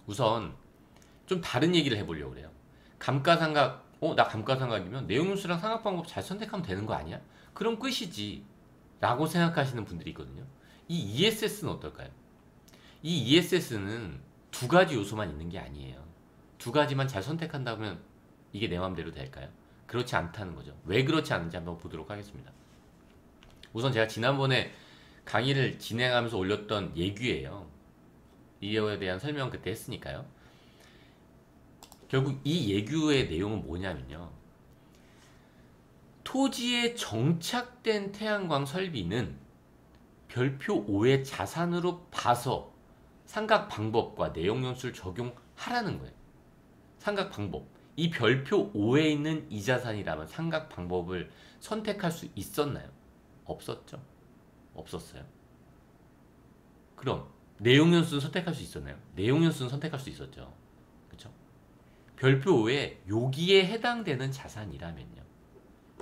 우선 좀 다른 얘기를 해보려고 그래요. 감가상각, 나 감가상각이면 내용연수랑 상각방법 잘 선택하면 되는 거 아니야? 그럼 끝이지 라고 생각하시는 분들이 있거든요. 이 ESS는 어떨까요? 이 ESS는 두 가지 요소만 있는 게 아니에요. 두 가지만 잘 선택한다면 이게 내 마음대로 될까요? 그렇지 않다는 거죠. 왜 그렇지 않은지 한번 보도록 하겠습니다. 우선 제가 지난번에 강의를 진행하면서 올렸던 예규예요. 이에 대한 설명 그때 했으니까요. 결국 이 예규의 내용은 뭐냐면요. 토지에 정착된 태양광 설비는 별표 5의 자산으로 봐서 상각 방법과 내용 연수를 적용하라는 거예요. 상각 방법. 이 별표 5에 있는 이 자산이라면 상각 방법을 선택할 수 있었나요? 없었죠. 없었어요. 그럼 내용 연수는 선택할 수 있었나요? 내용 연수는 선택할 수 있었죠. 그렇죠? 별표 5에 여기에 해당되는 자산이라면요.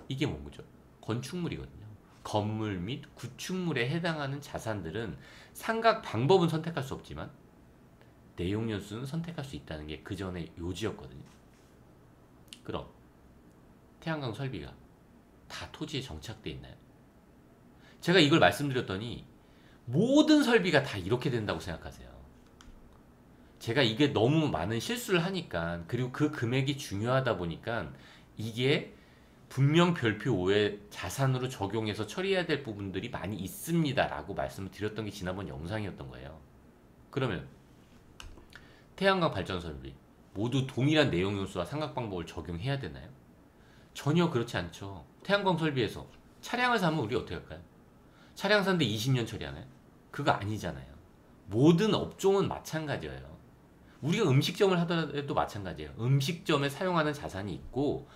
이게 뭐죠? 건축물이거든요. 건물 및 구축물에 해당하는 자산들은 상각 방법은 선택할 수 없지만 내용 연수는 선택할 수 있다는 게 그 전의 요지였거든요. 그럼 태양광 설비가 다 토지에 정착돼 있나요? 제가 이걸 말씀드렸더니 모든 설비가 다 이렇게 된다고 생각하세요. 제가 이게 너무 많은 실수를 하니까, 그리고 그 금액이 중요하다 보니까 이게 분명 별표 5의 자산으로 적용해서 처리해야 될 부분들이 많이 있습니다 라고 말씀을 드렸던 게 지난번 영상이었던 거예요. 그러면 태양광 발전 설비 모두 동일한 내용 요소와 상각 방법을 적용해야 되나요? 전혀 그렇지 않죠. 태양광 설비에서 차량을 사면 우리 어떻게 할까요? 차량 사는데 20년 처리하나요? 그거 아니잖아요. 모든 업종은 마찬가지예요. 우리가 음식점을 하더라도 마찬가지예요. 음식점에 사용하는 자산이 있고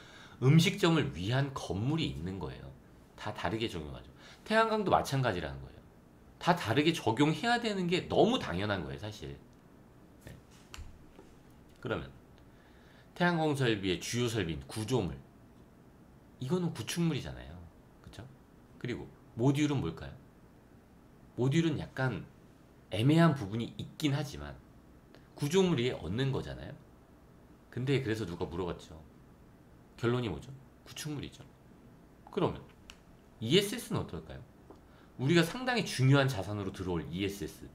음식점을 위한 건물이 있는 거예요. 다 다르게 적용하죠. 태양광도 마찬가지라는 거예요. 다 다르게 적용해야 되는 게 너무 당연한 거예요, 사실. 네. 그러면 태양광 설비의 주요 설비인 구조물, 이거는 구축물이잖아요. 그렇죠? 그리고 모듈은 뭘까요? 모듈은 약간 애매한 부분이 있긴 하지만 구조물이 얻는 거잖아요. 근데 그래서 누가 물어봤죠. 결론이 뭐죠? 구축물이죠. 그러면 ESS는 어떨까요? 우리가 상당히 중요한 자산으로 들어올 ESS,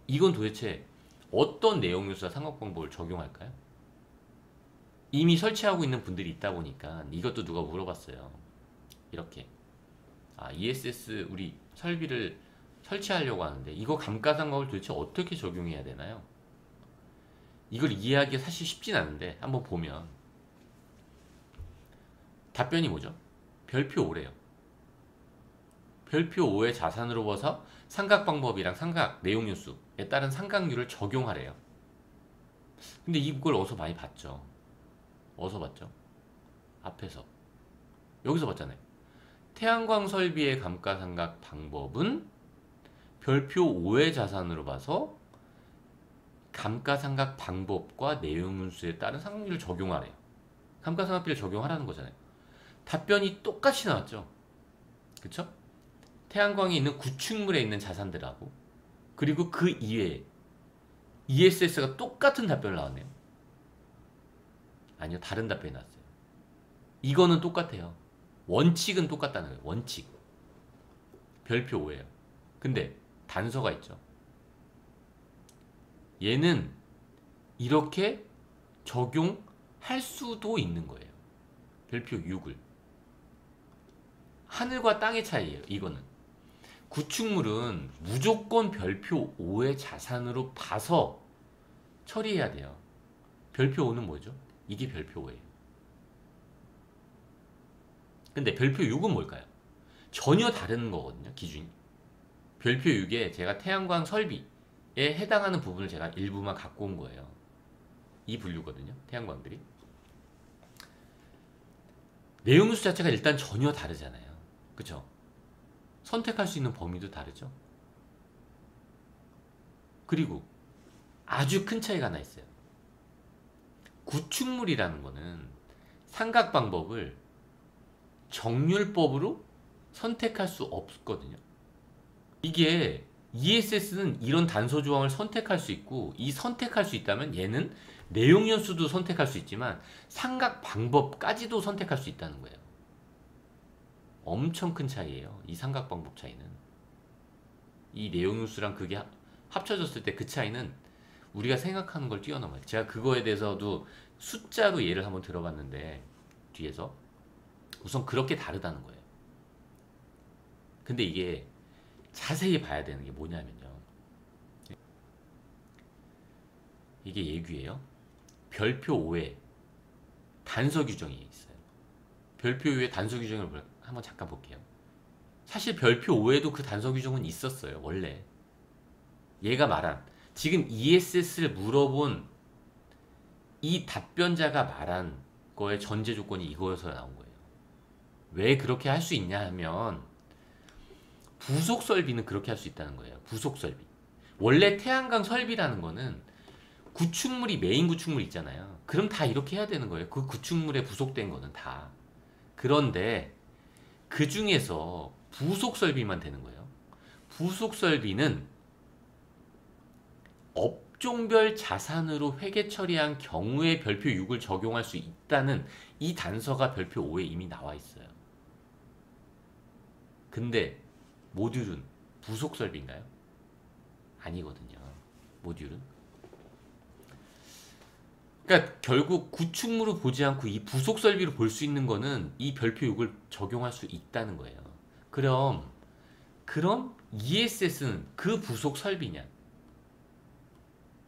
이건 도대체 어떤 내용 요소와 상각 방법을 적용할까요? 이미 설치하고 있는 분들이 있다 보니까 이것도 누가 물어봤어요. 이렇게 ESS 우리 설비를 설치하려고 하는데 이거 감가상각을 도대체 어떻게 적용해야 되나요? 이걸 이해하기가 사실 쉽진 않은데 한번 보면 답변이 뭐죠? 별표 5래요. 별표 5의 자산으로 봐서 상각 방법이랑 상각 내용 요수에 따른 상각률을 적용하래요. 근데 이걸 어디서 많이 봤죠? 어디서 봤죠? 앞에서. 여기서 봤잖아요. 태양광 설비의 감가상각 방법은 별표 5의 자산으로 봐서 감가상각 방법과 내용윤수에 따른 상각률을 적용하래요. 감가상각비를 적용하라는 거잖아요. 답변이 똑같이 나왔죠. 그쵸? 태양광이 있는 구축물에 있는 자산들하고 그리고 그 이외에 ESS가 똑같은 답변을 나왔네요. 아니요, 다른 답변이 나왔어요. 이거는 똑같아요. 원칙은 똑같다는 거예요. 원칙. 별표 5예요. 근데 단서가 있죠. 얘는 이렇게 적용할 수도 있는 거예요. 별표 6을. 하늘과 땅의 차이예요. 이거는. 구축물은 무조건 별표 5의 자산으로 봐서 처리해야 돼요. 별표 5는 뭐죠? 이게 별표 5예요. 근데 별표 6은 뭘까요? 전혀 다른 거거든요. 기준이. 별표 6에 제가 태양광 설비에 해당하는 부분을 제가 일부만 갖고 온 거예요. 이 분류거든요. 태양광들이. 내용수 자체가 일단 전혀 다르잖아요. 그쵸? 선택할 수 있는 범위도 다르죠. 그리고 아주 큰 차이가 하나 있어요. 구축물이라는 거는 상각 방법을 정률법으로 선택할 수 없거든요. 이게 ESS는 이런 단서 조항을 선택할 수 있고, 이 선택할 수 있다면 얘는 내용 연수도 선택할 수 있지만 삼각 방법까지도 선택할 수 있다는 거예요. 엄청 큰 차이예요. 이 삼각 방법 차이는. 이 내용 연수랑 그게 합쳐졌을 때 그 차이는 우리가 생각하는 걸 뛰어넘어요. 제가 그거에 대해서도 숫자로 예를 한번 들어봤는데 뒤에서 우선 그렇게 다르다는 거예요. 근데 이게 자세히 봐야 되는 게 뭐냐면요. 이게 예규예요. 별표 5에 단서 규정이 있어요. 별표 5에 단서 규정을 한번 잠깐 볼게요. 사실 별표 5에도 그 단서 규정은 있었어요. 원래. 얘가 말한 지금 ESS를 물어본 이 답변자가 말한 거의 전제 조건이 이거여서 나온 거예요. 왜 그렇게 할 수 있냐 하면 부속 설비는 그렇게 할 수 있다는 거예요. 부속 설비. 원래 태양광 설비라는 거는 구축물이 메인 구축물 있잖아요. 그럼 다 이렇게 해야 되는 거예요. 그 구축물에 부속된 거는 다. 그런데 그 중에서 부속 설비만 되는 거예요. 부속 설비는 업종별 자산으로 회계 처리한 경우에 별표 6을 적용할 수 있다는 이 단서가 별표 5에 이미 나와 있어요. 근데 모듈은 부속 설비인가요? 아니거든요. 모듈은. 그러니까 결국 구축물을 보지 않고 이 부속 설비로 볼 수 있는 거는 이 별표 6을 적용할 수 있다는 거예요. 그럼 ESS는 그 부속 설비냐?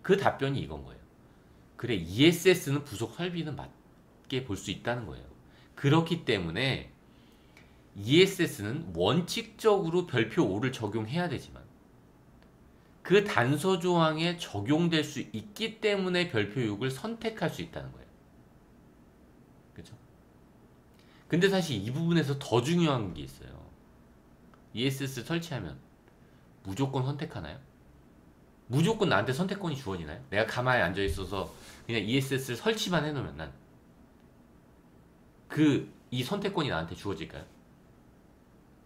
그 답변이 이건 거예요. 그래, ESS는 부속 설비는 맞게 볼 수 있다는 거예요. 그렇기 때문에 ESS는 원칙적으로 별표 5를 적용해야 되지만 그 단서 조항에 적용될 수 있기 때문에 별표 6을 선택할 수 있다는 거예요. 그렇죠? 근데 사실 이 부분에서 더 중요한 게 있어요. ESS 설치하면 무조건 선택하나요? 무조건 나한테 선택권이 주어지나요? 내가 가만히 앉아 있어서 그냥 ESS를 설치만 해놓으면 난 이 선택권이 나한테 주어질까요?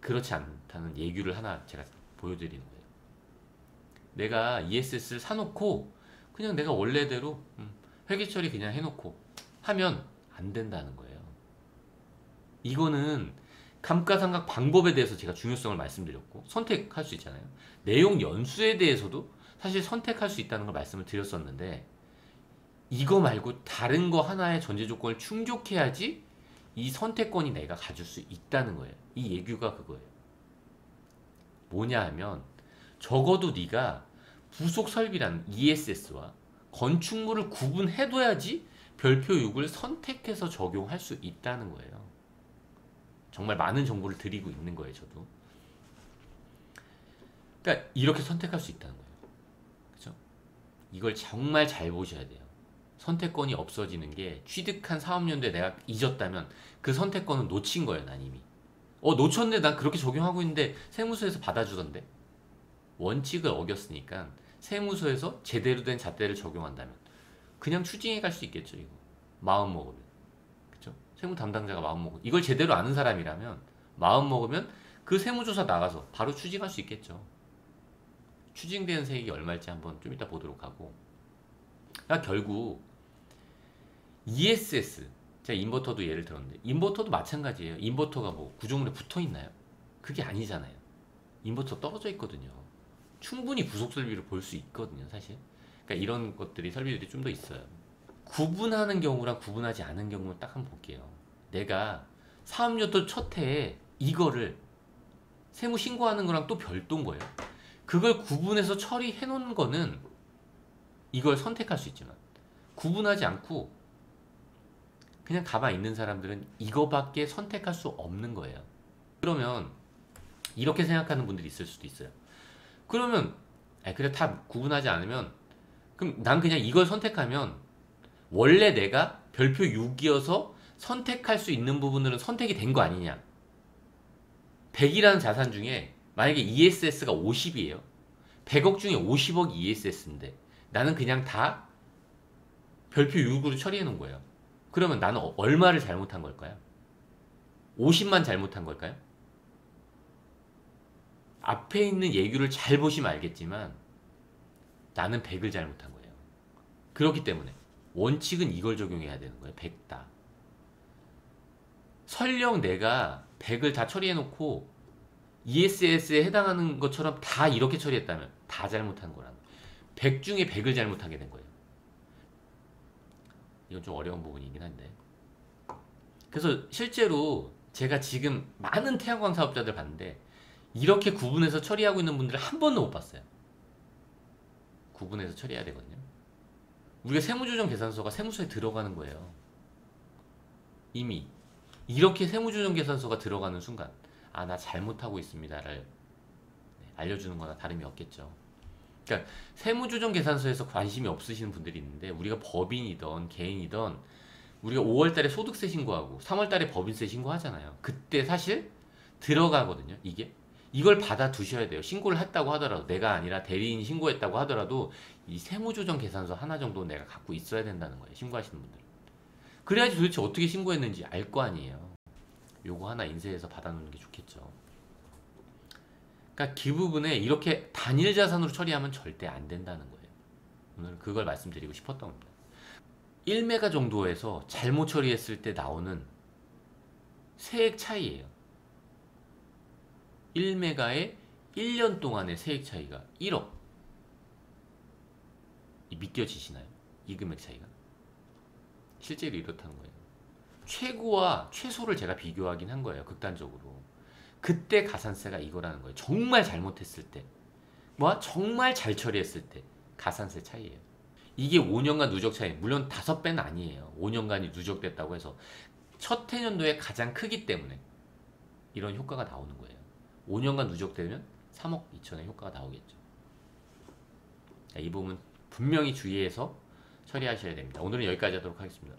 그렇지 않다는 예규를 하나 제가 보여드리는 거예요. 내가 ESS를 사놓고 그냥 내가 원래대로 회계 처리 그냥 해놓고 하면 안 된다는 거예요. 이거는 감가상각 방법에 대해서 제가 중요성을 말씀드렸고 선택할 수 있잖아요. 내용 연수에 대해서도 사실 선택할 수 있다는 걸 말씀을 드렸었는데 이거 말고 다른 거 하나의 전제 조건을 충족해야지 이 선택권이 내가 가질 수 있다는 거예요. 이 예규가 그거예요. 뭐냐 하면 적어도 네가 부속 설비라는 ESS와 건축물을 구분해둬야지 별표 6을 선택해서 적용할 수 있다는 거예요. 정말 많은 정보를 드리고 있는 거예요, 저도. 그러니까 이렇게 선택할 수 있다는 거예요. 그죠? 이걸 정말 잘 보셔야 돼요. 선택권이 없어지는 게 취득한 사업연도에 내가 잊었다면 그 선택권은 놓친 거예요, 난 이미. 놓쳤는데 난 그렇게 적용하고 있는데 세무서에서 받아주던데. 원칙을 어겼으니까 세무서에서 제대로 된 잣대를 적용한다면 그냥 추징해 갈 수 있겠죠, 이거. 마음 먹으면. 그쵸? 세무 담당자가 마음 먹으면. 이걸 제대로 아는 사람이라면 마음 먹으면 그 세무조사 나가서 바로 추징할 수 있겠죠. 추징되는 세액이 얼마일지 한번 좀 이따 보도록 하고. 그러니까 결국 ESS, 제가 인버터도 예를 들었는데 인버터도 마찬가지예요. 인버터가 뭐 구조물에 붙어 있나요? 그게 아니잖아요. 인버터 떨어져 있거든요. 충분히 부속 설비를 볼 수 있거든요, 사실. 그러니까 이런 것들이 설비들이 좀 더 있어요. 구분하는 경우랑 구분하지 않은 경우를 딱 한번 볼게요. 내가 사업연도 첫 해에 이거를 세무 신고하는 거랑 또 별도인 거예요. 그걸 구분해서 처리해 놓은 거는 이걸 선택할 수 있지만 구분하지 않고 그냥 가만히 있는 사람들은 이거밖에 선택할 수 없는 거예요. 그러면 이렇게 생각하는 분들이 있을 수도 있어요. 그러면 그래 다 구분하지 않으면 그럼 난 그냥 이걸 선택하면 원래 내가 별표 6이어서 선택할 수 있는 부분들은 선택이 된 거 아니냐. 100이라는 자산 중에 만약에 ESS가 50이에요. 100억 중에 50억이 ESS인데 나는 그냥 다 별표 6으로 처리해 놓은 거예요. 그러면 나는 얼마를 잘못한 걸까요? 50만 잘못한 걸까요? 앞에 있는 예규를 잘 보시면 알겠지만 나는 100을 잘못한 거예요. 그렇기 때문에 원칙은 이걸 적용해야 되는 거예요. 100다. 설령 내가 100을 다 처리해놓고 ESS에 해당하는 것처럼 다 이렇게 처리했다면 다 잘못한 거라는 거예요. 100 중에 100을 잘못하게 된 거예요. 이건 좀 어려운 부분이긴 한데, 그래서 실제로 제가 지금 많은 태양광 사업자들 봤는데 이렇게 구분해서 처리하고 있는 분들을 한 번도 못 봤어요. 구분해서 처리해야 되거든요. 우리가 세무조정 계산서가 세무서에 들어가는 거예요. 이미 이렇게 세무조정 계산서가 들어가는 순간 아, 나 잘못하고 있습니다를 알려주는 거나 다름이 없겠죠. 그러니까 세무조정 계산서에서 관심이 없으시는 분들이 있는데, 우리가 법인이든 개인이든 우리가 5월달에 소득세 신고하고 3월달에 법인세 신고하잖아요. 그때 사실 들어가거든요. 이걸 받아 두셔야 돼요. 신고를 했다고 하더라도, 내가 아니라 대리인이 신고했다고 하더라도 이 세무조정 계산서 하나 정도는 내가 갖고 있어야 된다는 거예요. 신고하시는 분들. 그래야지 도대체 어떻게 신고했는지 알 거 아니에요. 요거 하나 인쇄해서 받아놓는 게 좋겠죠. 그러니까 그 부분에 이렇게 단일 자산으로 처리하면 절대 안 된다는 거예요. 오늘 그걸 말씀드리고 싶었던 겁니다. 1메가 정도에서 잘못 처리했을 때 나오는 세액 차이예요. 1메가의 1년 동안의 세액 차이가 1억. 믿겨지시나요? 이 금액 차이가? 실제로 이렇다는 거예요. 최고와 최소를 제가 비교하긴 한 거예요. 극단적으로. 그때 가산세가 이거라는 거예요. 정말 잘못했을 때, 정말 잘 처리했을 때 가산세 차이예요. 이게 5년간 누적 차이, 물론 5배는 아니에요. 5년간이 누적됐다고 해서 첫 해년도에 가장 크기 때문에 이런 효과가 나오는 거예요. 5년간 누적되면 3억 2천의 효과가 나오겠죠. 이 부분 분명히 주의해서 처리하셔야 됩니다. 오늘은 여기까지 하도록 하겠습니다.